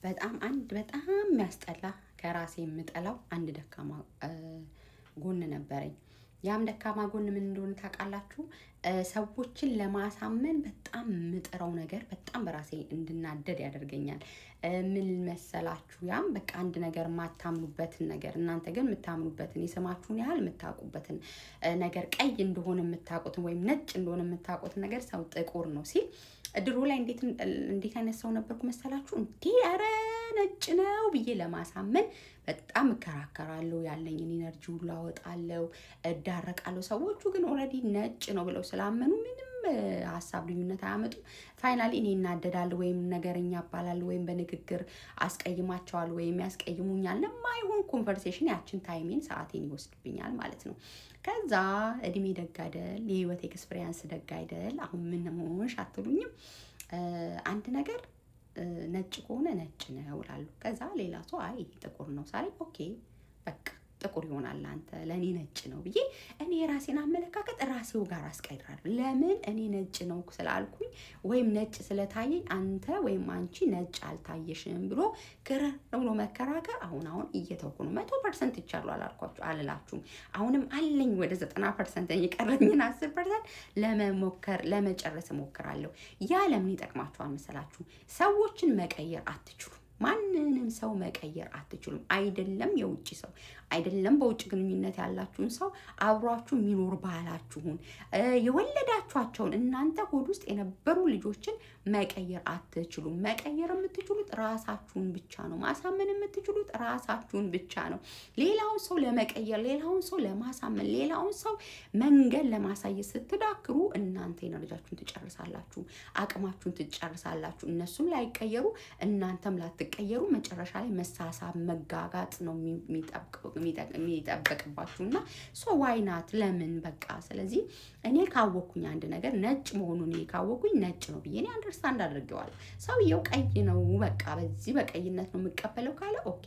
በጣም የሚያስጠላ ከራሴ የምጠላው አንድ ደካማ ጎን ነበረኝ። ያም ደካማ ጎን ምን እንደሆነ ታውቃላችሁ? ሰዎችን ለማሳመን በጣም የምጥረው ነገር በጣም በራሴ እንድናደድ ያደርገኛል። ምን መሰላችሁ? ያም በቃ አንድ ነገር የማታምኑበትን ነገር እናንተ ግን የምታምኑበትን የስማችሁን ያህል የምታውቁበትን ነገር ቀይ እንደሆነ የምታውቁትን ወይም ነጭ እንደሆነ የምታውቁትን ነገር ሰው ጥቁር ነው ሲል ድሮ ላይ እንዴት አይነት ሰው ነበርኩ መሰላችሁ? እንዴ ኧረ ነጭ ነው ብዬ ለማሳመን በጣም እከራከራለሁ። ያለኝን ኢነርጂ ሁሉ አወጣለሁ፣ እዳረቃለሁ። ሰዎቹ ግን ኦልሬዲ ነጭ ነው ብለው ስላመኑ ምንም ሀሳብ ልዩነት አያመጡም። ፋይናሊ እኔ እናደዳለሁ ወይም ነገረኛ እባላለሁ ወይም በንግግር አስቀይማቸዋለሁ ወይም ያስቀይሙኛል። ለማይሆን ኮንቨርሴሽን ያችን ታይሜን ሰዓቴን ይወስድብኛል ማለት ነው። ከዛ እድሜ ደግ አይደል፣ የህይወት ኤክስፒሪየንስ ደግ አይደል። አሁን ምን ሆንሽ አትሉኝም? አንድ ነገር ነጭ ከሆነ ነጭ ነው እላለሁ። ከዛ ሌላ ሰው አይ ጥቁር ነው ሳለኝ ኦኬ በቃ ጥቁር ይሆናል አንተ ለእኔ ነጭ ነው ብዬ እኔ የራሴን አመለካከት ራሴው ጋር አስቀይራለሁ። ለምን እኔ ነጭ ነው ስላልኩኝ ወይም ነጭ ስለታየኝ አንተ ወይም አንቺ ነጭ አልታየሽም ብሎ ግርር ብሎ መከራከር አሁን እየተውኩ ነው። 100% ይቻላል አላልኳችሁ አልላችሁም። አሁንም አለኝ ወደ 90% የቀረኝን 10% ለመሞከር ለመጨረስ እሞክራለሁ። ያ ለምን ይጠቅማችኋል መሰላችሁ? ሰዎችን መቀየር አትችሉም። ማንንም ሰው መቀየር አትችሉም። አይደለም የውጭ ሰው አይደለም በውጭ ግንኙነት ያላችሁን ሰው አብሯችሁ የሚኖር ባላችሁን የወለዳችኋቸውን እናንተ ሆድ ውስጥ የነበሩ ልጆችን መቀየር አትችሉም። መቀየር የምትችሉት ራሳችሁን ብቻ ነው። ማሳመን የምትችሉት ራሳችሁን ብቻ ነው። ሌላውን ሰው ለመቀየር፣ ሌላውን ሰው ለማሳመን፣ ሌላውን ሰው መንገድ ለማሳየት ስትዳክሩ እናንተ ኤነርጂያችሁን ትጨርሳላችሁ፣ አቅማችሁን ትጨርሳላችሁ። እነሱም ላይቀየሩ እናንተም ላትቀየሩ መጨረሻ ላይ መሳሳብ መጋጋጥ ነው የሚጠበቅባችሁ እና ሶ ዋይ ናት ለምን በቃ። ስለዚህ እኔ ካወኩኝ አንድ ነገር ነጭ መሆኑን ካወኩኝ ነጭ ነው ብዬ እኔ አንደርስታንድ አድርጌዋለሁ። ሰውየው ቀይ ነው በቃ በዚህ በቀይነት ነው የምቀበለው ካለ ኦኬ፣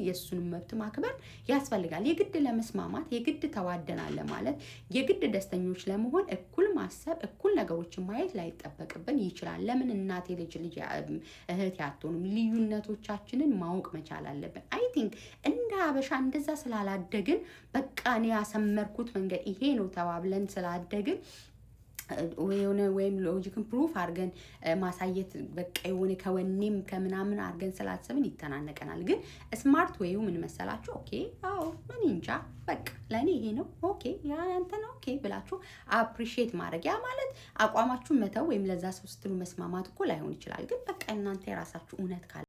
የእሱንም መብት ማክበር ያስፈልጋል። የግድ ለመስማማት የግድ ተዋደናል ማለት የግድ ደስተኞች ለመሆን እኩል ማሰብ እኩል ነገሮችን ማየት ላይጠበቅብን ይችላል። ለምን እናቴ ልጅ እህት ያትሆኑም? ልዩነቶቻችንን ማወቅ መቻል አለብን። አይ ቲንክ እንደ ሀበሻ እንደዛ ስላላደግን በቃ እኔ ያሰመርኩት መንገድ ይሄ ነው ተባብለን ስላደግን የሆነ ወይም ሎጂክን ፕሩፍ አድርገን ማሳየት በቃ የሆነ ከወኔም ከምናምን አድርገን ስላሰብን ይተናነቀናል። ግን ስማርት ወይው ምን መሰላችሁ? ኦኬ አዎ ምን እንጃ በቃ ለእኔ ይሄ ነው ኦኬ፣ ያ ያንተ ነው ኦኬ ብላችሁ አፕሪሺየት ማድረግ። ያ ማለት አቋማችሁን መተው ወይም ለዛ ሰው ስትሉ መስማማት እኮ ላይሆን ይችላል። ግን በቃ እናንተ የራሳችሁ እውነት ካለ